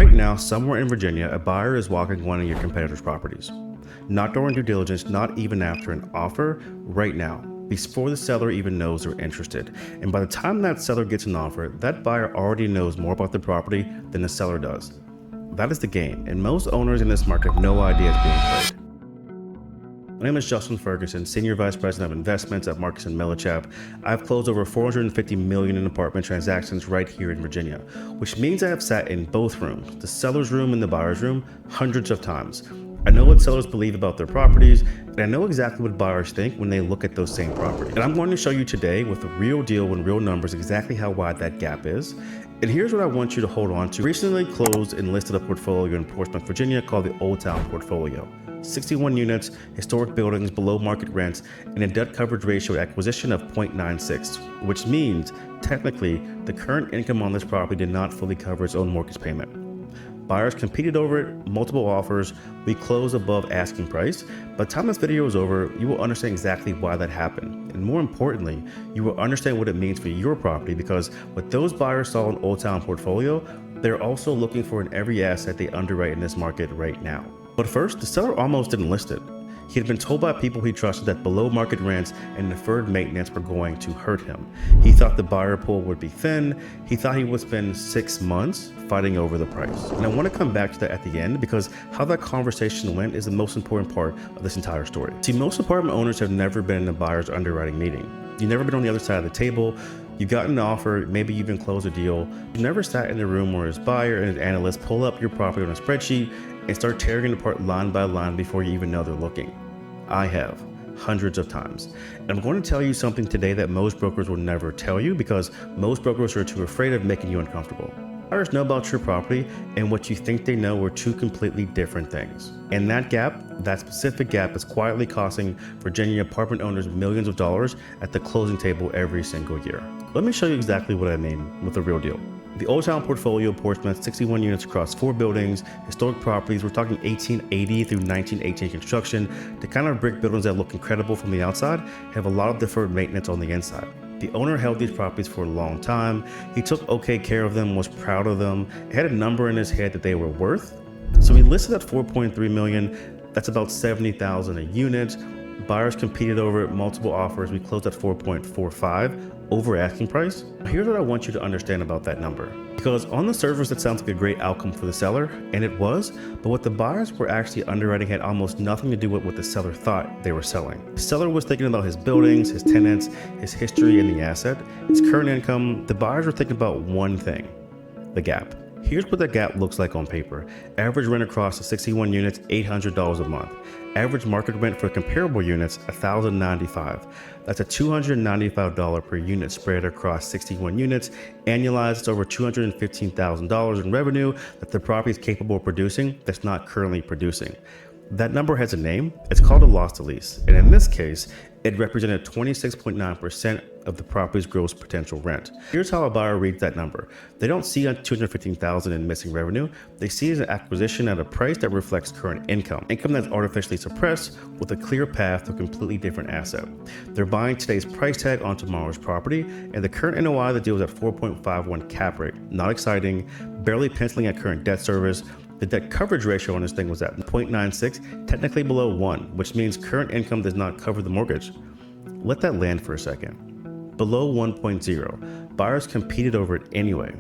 Right now, somewhere in Virginia, a buyer is walking one of your competitors' properties. Not during due diligence, not even after an offer, right now, before the seller even knows they're interested. And by the time that seller gets an offer, that buyer already knows more about the property than the seller does. That is the game, and most owners in this market have no idea it's being played. My name is Justin Ferguson, Senior Vice President of Investments at Marcus Millichap. I've closed over $450 million in apartment transactions right here in Virginia, which means I have sat in both rooms, the seller's room and the buyer's room, hundreds of times. I know what sellers believe about their properties, and I know exactly what buyers think when they look at those same properties. And I'm going to show you today with a real deal and real numbers exactly how wide that gap is. And here's what I want you to hold on to. Recently closed and listed a portfolio in Portsmouth, Virginia called the Old Town Portfolio. 61 units, historic buildings, below market rents, and a debt coverage ratio acquisition of 0.96, which means technically the current income on this property did not fully cover its own mortgage payment. Buyers competed over it, multiple offers, we closed above asking price. By the time this video is over, you will understand exactly why that happened. And more importantly, you will understand what it means for your property, because what those buyers saw in Old Town Portfolio, they're also looking for in every asset they underwrite in this market right now. But first, the seller almost didn't list it. He had been told by people he trusted that below market rents and deferred maintenance were going to hurt him. He thought the buyer pool would be thin. He thought he would spend 6 months fighting over the price. And I want to come back to that at the end, because how that conversation went is the most important part of this entire story. See, most apartment owners have never been in a buyer's underwriting meeting. You've never been on the other side of the table. You've gotten an offer, maybe you even closed a deal. You've never sat in the room where his buyer and his analyst pull up your property on a spreadsheet and start tearing it apart line by line before you even know they're looking. I have, hundreds of times. And I'm going to tell you something today that most brokers will never tell you, because most brokers are too afraid of making you uncomfortable. Buyers know about your property, and what you think they know are two completely different things. And that gap, that specific gap, is quietly costing Virginia apartment owners millions of dollars at the closing table every single year. Let me show you exactly what I mean with the real deal. The Old Town Portfolio, Portsmouth, 61 units across 4 buildings, historic properties. We're talking 1880 through 1918 construction. The kind of brick buildings that look incredible from the outside have a lot of deferred maintenance on the inside. The owner held these properties for a long time. He took okay care of them, was proud of them. He had a number in his head that they were worth. So he listed at $4.3 million. That's about $70,000 a unit. Buyers competed over it, multiple offers. We closed at 4.45 over asking price. Here's what I want you to understand about that number. Because on the surface, it sounds like a great outcome for the seller, and it was, but what the buyers were actually underwriting had almost nothing to do with what the seller thought they were selling. The seller was thinking about his buildings, his tenants, his history in the asset, his current income. The buyers were thinking about one thing: the gap. Here's what that gap looks like on paper. Average rent across the 61 units, $800 a month. Average market rent for comparable units, $1,095. That's a $295 per unit spread across 61 units. Annualized, it's over $215,000 in revenue that the property is capable of producing that's not currently producing. That number has a name. It's called a loss to lease. And in this case, it represented 26.9% of the property's gross potential rent. Here's how a buyer reads that number. They don't see $215,000 in missing revenue. They see it as an acquisition at a price that reflects current income that's artificially suppressed with a clear path to a completely different asset. They're buying today's price tag on tomorrow's property, and the current NOI that deals at 4.51 cap rate. Not exciting, barely penciling at current debt service. The debt coverage ratio on this thing was at 0.96, technically below 1, which means current income does not cover the mortgage. Let that land for a second. Below 1.0, buyers competed over it anyway.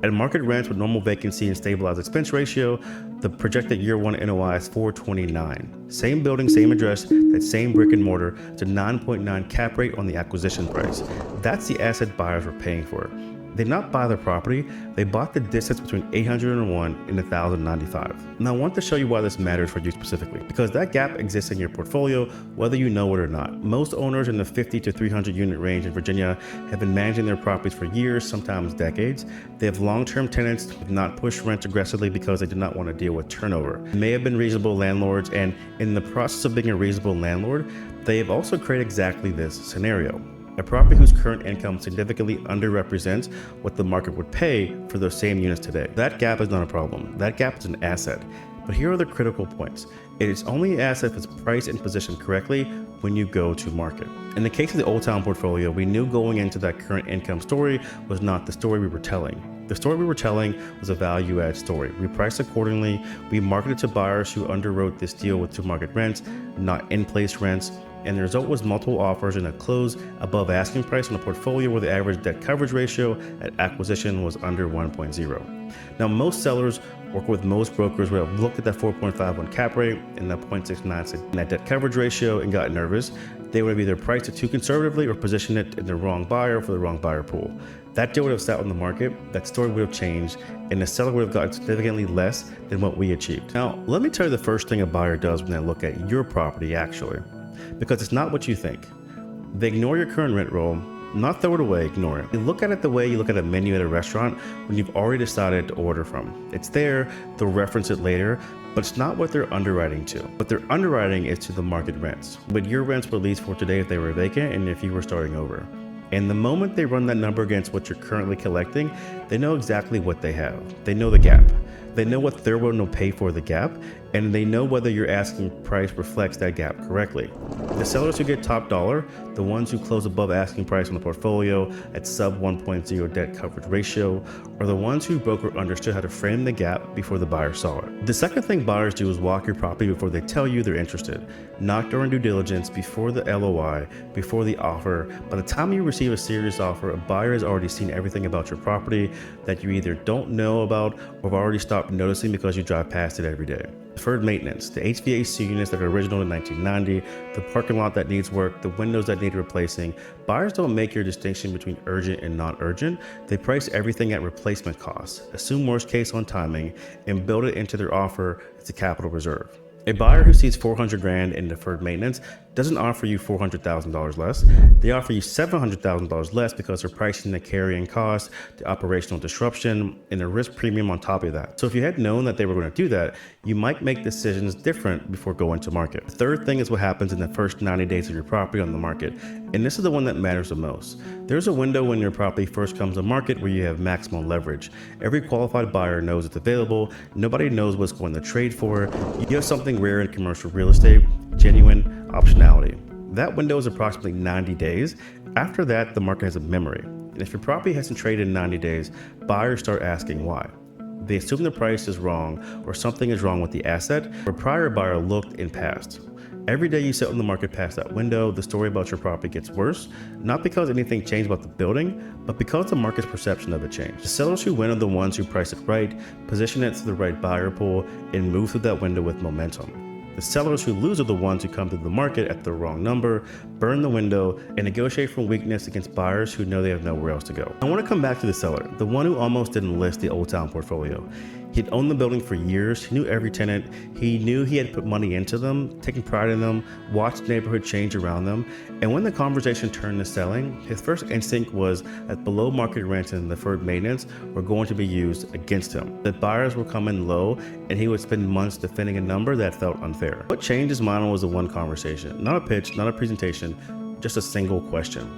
At market rents with normal vacancy and stabilized expense ratio, the projected year 1 NOI is 429. Same building, same address, that same brick and mortar. It's a 9.9 cap rate on the acquisition price. That's the asset buyers were paying for. They did not buy the property, they bought the distance between 801 and 1095. Now I want to show you why this matters for you specifically, because that gap exists in your portfolio whether you know it or not. Most owners in the 50 to 300 unit range in Virginia have been managing their properties for years, sometimes decades. They have long-term tenants who have not pushed rent aggressively because they did not want to deal with turnover. They may have been reasonable landlords, and in the process of being a reasonable landlord, they have also created exactly this scenario. A property whose current income significantly underrepresents what the market would pay for those same units today. That gap is not a problem. That gap is an asset. But here are the critical points. It is only an asset if it's priced and positioned correctly when you go to market. In the case of the Old Town portfolio, we knew going into that current income story was not the story we were telling. The story we were telling was a value add story. We priced accordingly. We marketed to buyers who underwrote this deal with to market rents, not in-place rents. And the result was multiple offers and a close above asking price on a portfolio where the average debt coverage ratio at acquisition was under 1.0. Now, most sellers work with most brokers would have looked at that 4.51 cap rate and that 0.69 net debt coverage ratio and got nervous. They would have either priced it too conservatively or positioned it in the wrong buyer for the wrong buyer pool. That deal would have sat on the market, that story would have changed, and the seller would have gotten significantly less than what we achieved. Now, let me tell you the first thing a buyer does when they look at your property actually, because it's not what you think. They ignore your current rent roll, not throw it away, ignore it. You look at it the way you look at a menu at a restaurant when you've already decided to order from. It's there, they'll reference it later, but it's not what they're underwriting to. What they're underwriting is to the market rents. But your rents were leased for today if they were vacant and if you were starting over. And the moment they run that number against what you're currently collecting, they know exactly what they have. They know the gap. They know what they're willing to pay for the gap, and they know whether your asking price reflects that gap correctly. The sellers who get top dollar, the ones who close above asking price on the portfolio at sub 1.0 debt coverage ratio, are the ones who broker understood how to frame the gap before the buyer saw it. The second thing buyers do is walk your property before they tell you they're interested. Not during due diligence, before the LOI, before the offer. By the time you receive a serious offer, a buyer has already seen everything about your property that you either don't know about or have already stopped noticing because you drive past it every day. Deferred maintenance, the HVAC units that are original in 1990, the parking lot that needs work, the windows that need replacing. Buyers don't make your distinction between urgent and not urgent. They price everything at replacement costs, assume worst case on timing, and build it into their offer as a capital reserve. A buyer who sees $400,000 in deferred maintenance doesn't offer you $400,000 less. They offer you $700,000 less because they're pricing the carrying cost, the operational disruption, and the risk premium on top of that. So if you had known that they were going to do that, you might make decisions different before going to market. The third thing is what happens in the first 90 days of your property on the market. And this is the one that matters the most. There's a window when your property first comes to market where you have maximum leverage. Every qualified buyer knows it's available. Nobody knows what's going to trade for. You have something rare in commercial real estate, genuine optionality. That window is approximately 90 days. After that, the market has a memory. And if your property hasn't traded in 90 days, buyers start asking why. They assume the price is wrong or something is wrong with the asset, where prior buyer looked and passed. Every day you sit on the market past that window, the story about your property gets worse, not because anything changed about the building, but because the market's perception of it changed. The sellers who win are the ones who price it right, position it to the right buyer pool, and move through that window with momentum. The sellers who lose are the ones who come to the market at the wrong number, burn the window, and negotiate from weakness against buyers who know they have nowhere else to go. I want to come back to the seller, the one who almost didn't list the Old Town portfolio. He'd owned the building for years, he knew every tenant, he knew he had put money into them, taken pride in them, watched the neighborhood change around them, and when the conversation turned to selling, his first instinct was that below market rents and deferred maintenance were going to be used against him. That buyers were coming low and he would spend months defending a number that felt unfair. What changed his mind was the one conversation, not a pitch, not a presentation, just a single question.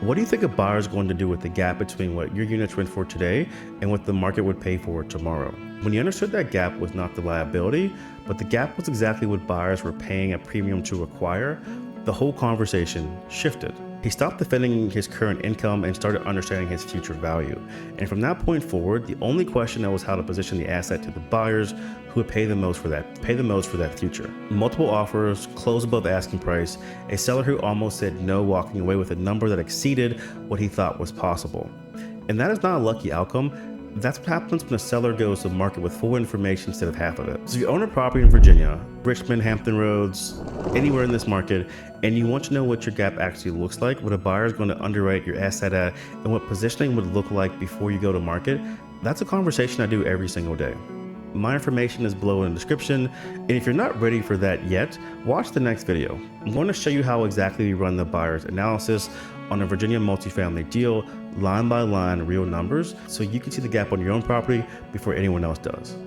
What do you think a buyer is going to do with the gap between what your units rent for today and what the market would pay for tomorrow? When he understood that gap was not the liability, but the gap was exactly what buyers were paying a premium to acquire, the whole conversation shifted. He stopped defending his current income and started understanding his future value. And from that point forward, the only question was how to position the asset to the buyers who would pay the most for that future. Multiple offers, close above asking price, a seller who almost said no, walking away with a number that exceeded what he thought was possible. And that is not a lucky outcome. That's what happens when a seller goes to market with full information instead of half of it. So if you own a property in Virginia, Richmond, Hampton Roads, anywhere in this market, and you want to know what your gap actually looks like, what a buyer is going to underwrite your asset at, and what positioning would look like before you go to market, that's a conversation I do every single day. My information is below in the description, and if you're not ready for that yet, watch the next video. I'm going to show you how exactly we run the buyer's analysis on a Virginia multifamily deal, line by line, real numbers, so you can see the gap on your own property before anyone else does.